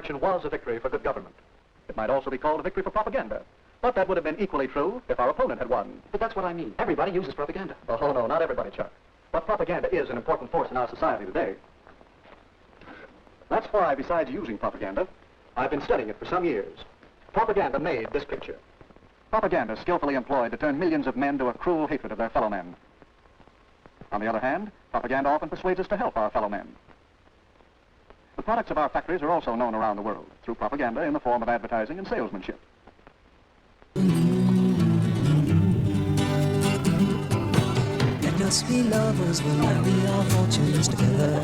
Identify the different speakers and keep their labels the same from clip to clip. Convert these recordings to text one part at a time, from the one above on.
Speaker 1: election was a victory for good government. It might also be called a victory for propaganda. But that would have been equally true if our opponent had won.
Speaker 2: But that's what I mean. Everybody uses propaganda.
Speaker 1: Oh, no, not everybody, Chuck. But propaganda is an important force in our society today. That's why, besides using propaganda, I've been studying it for some years. Propaganda made this picture. Propaganda skillfully employed to turn millions of men to a cruel hatred of their fellow men. On the other hand, propaganda often persuades us to help our fellow men. The products of our factories are also known around the world through propaganda in the form of advertising and salesmanship.
Speaker 3: Let us be lovers, we'll marry our fortunes together.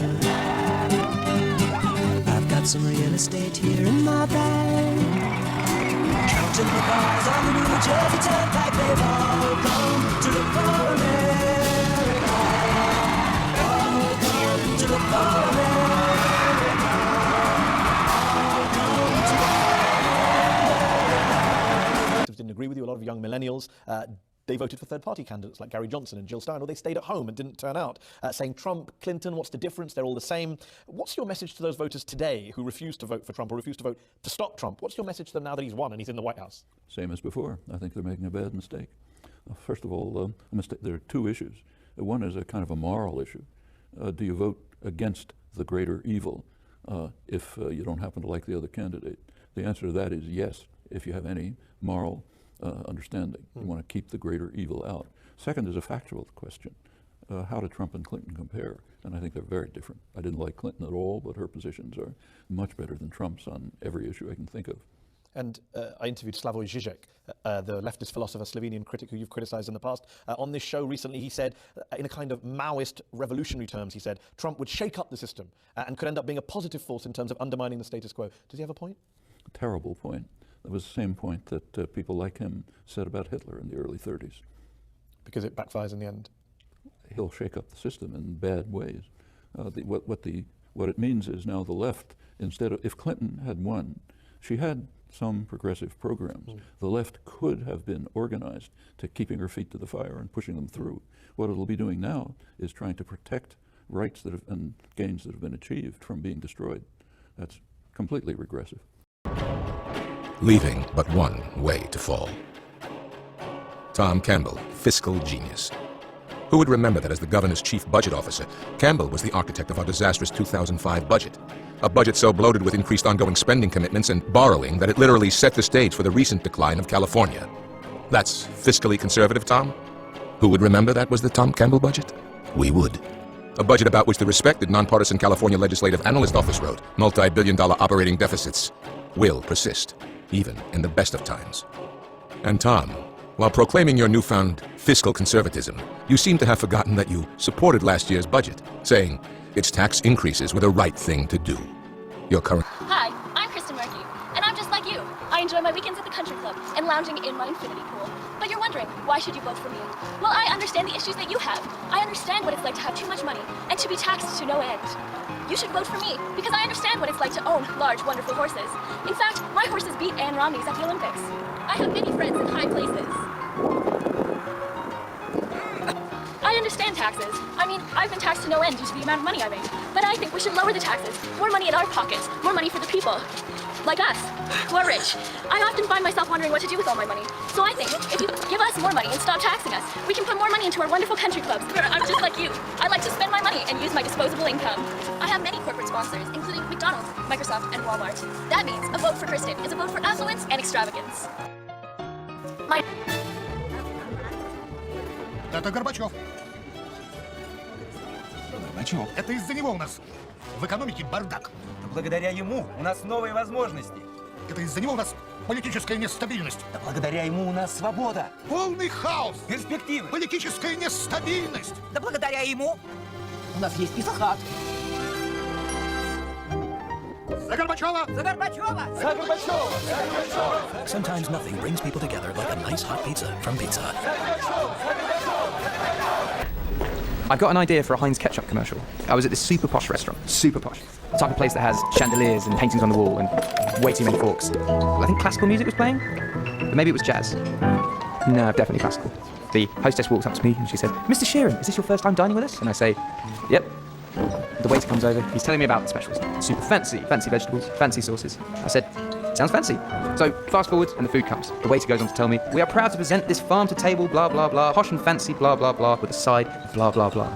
Speaker 3: I've got some real estate here in my bag. Counting the cars on the New Jersey Turnpike, they've all come to look for America. All come to look for America. All come to
Speaker 4: didn't agree with you. A lot of young millennials, they voted for third-party candidates like Gary Johnson and Jill Stein, or they stayed at home and didn't turn out, saying Trump, Clinton, what's the difference? They're all the same. What's your message to those voters today who refuse to vote for Trump or refuse to vote to stop Trump? What's your message to them now that he's won and he's in the White House?
Speaker 5: Same as before. I think they're making a bad mistake. First of all, there are two issues. One is a kind of a moral issue. Do you vote against the greater evil if you don't happen to like the other candidate? The answer to that is yes, if you have any moral understanding. You want to keep the greater evil out. Second is a factual question. How do Trump and Clinton compare? And I think they're very different. I didn't like Clinton at all, but her positions are much better than Trump's on every issue I can think of.
Speaker 4: And I interviewed Slavoj Žižek, the leftist philosopher, Slovenian critic who you've criticized in the past. On this show recently, he said, in a kind of Maoist revolutionary terms, he said, Trump would shake up the system and could end up being a positive force in terms of undermining the status quo. Does he have a point?
Speaker 5: A terrible point. That was the same point that people like him said about Hitler in the early 30s.
Speaker 4: Because it backfires in the end?
Speaker 5: He'll shake up the system in bad ways. What it means is now the left, instead of, if Clinton had won, she had some progressive programs. The left could have been organized to keeping her feet to the fire and pushing them through. What it'll be doing now is trying to protect rights that have, and gains that have been achieved from being destroyed. That's completely regressive.
Speaker 6: Leaving but one way to fall. Tom Campbell, fiscal genius. Who would remember that as the governor's chief budget officer, Campbell was the architect of our disastrous 2005 budget? A budget so bloated with increased ongoing spending commitments and borrowing that it literally set the stage for the recent decline of California. That's fiscally conservative, Tom? Who would remember that was the Tom Campbell budget? We would. A budget about which the respected nonpartisan California Legislative Analyst Office wrote, multi-billion-dollar operating deficits will persist, even in the best of times. And Tom, while proclaiming your newfound fiscal conservatism, you seem to have forgotten that you supported last year's budget, saying its tax increases were the right thing to do. Your current...
Speaker 7: Hi, I'm Kristen Murphy, and I'm just like you. I enjoy my weekends at the country club and lounging in my infinity pool. But you're wondering, why should you vote for me? Well, I understand the issues that you have. I understand what it's like to have too much money and to be taxed to no end. You should vote for me, because I understand what it's like to own large, wonderful horses. In fact, my horses beat Ann Romney's at the Olympics. I have many friends in high places. I understand taxes. I mean, I've been taxed to no end due to the amount of money I make. But I think we should lower the taxes. More money in our pockets. More money for the people. Like us, who are rich. I often find myself wondering what to do with all my money. So I think, if you give us more money and stop taxing us, we can put more money into our wonderful country clubs, where I'm just like you. I like to spend my money and use my disposable income. I have many corporate sponsors, including McDonald's, Microsoft, and Walmart. That means a vote for Kristen is a vote for affluence and extravagance.
Speaker 8: Это Горбачев. Горбачев. Это из-за него у нас в экономике бардак.
Speaker 9: Благодаря ему у нас новые возможности.
Speaker 8: Это из-за него у нас политическая нестабильность.
Speaker 9: Да благодаря ему у нас свобода.
Speaker 8: Полный хаос.
Speaker 9: Перспективы.
Speaker 8: Политическая нестабильность.
Speaker 9: Да благодаря ему у нас есть Писахат.
Speaker 8: За Горбачева!
Speaker 9: За Горбачева!
Speaker 8: За Горбачева! За Горбачева!
Speaker 3: Sometimes nothing brings people together like a nice hot pizza from Pizza Hut.
Speaker 10: I've got an idea for a Heinz ketchup commercial. I was at this super posh restaurant, super posh. The type of place that has chandeliers and paintings on the wall and way too many forks. I think classical music was playing, but maybe it was jazz. No, definitely classical. The hostess walks up to me and she said, "Mr. Sheeran, is this your first time dining with us?" And I say, "Yep." The waiter comes over, he's telling me about the specials. Super fancy, fancy vegetables, fancy sauces. I said, sounds fancy. So fast forward and the food comes. The waiter goes on to tell me, we are proud to present this farm to table, blah, blah, blah, posh and fancy, blah, blah, blah, with a side, blah, blah, blah.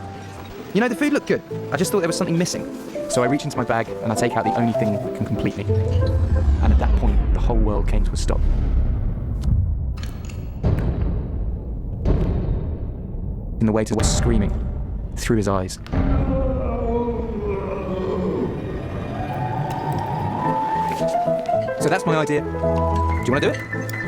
Speaker 10: You know, the food looked good. I just thought there was something missing. So I reach into my bag and I take out the only thing that can complete me. And at that point, the whole world came to a stop. And the waiter was screaming through his eyes. So that's my idea. Do you want to do it?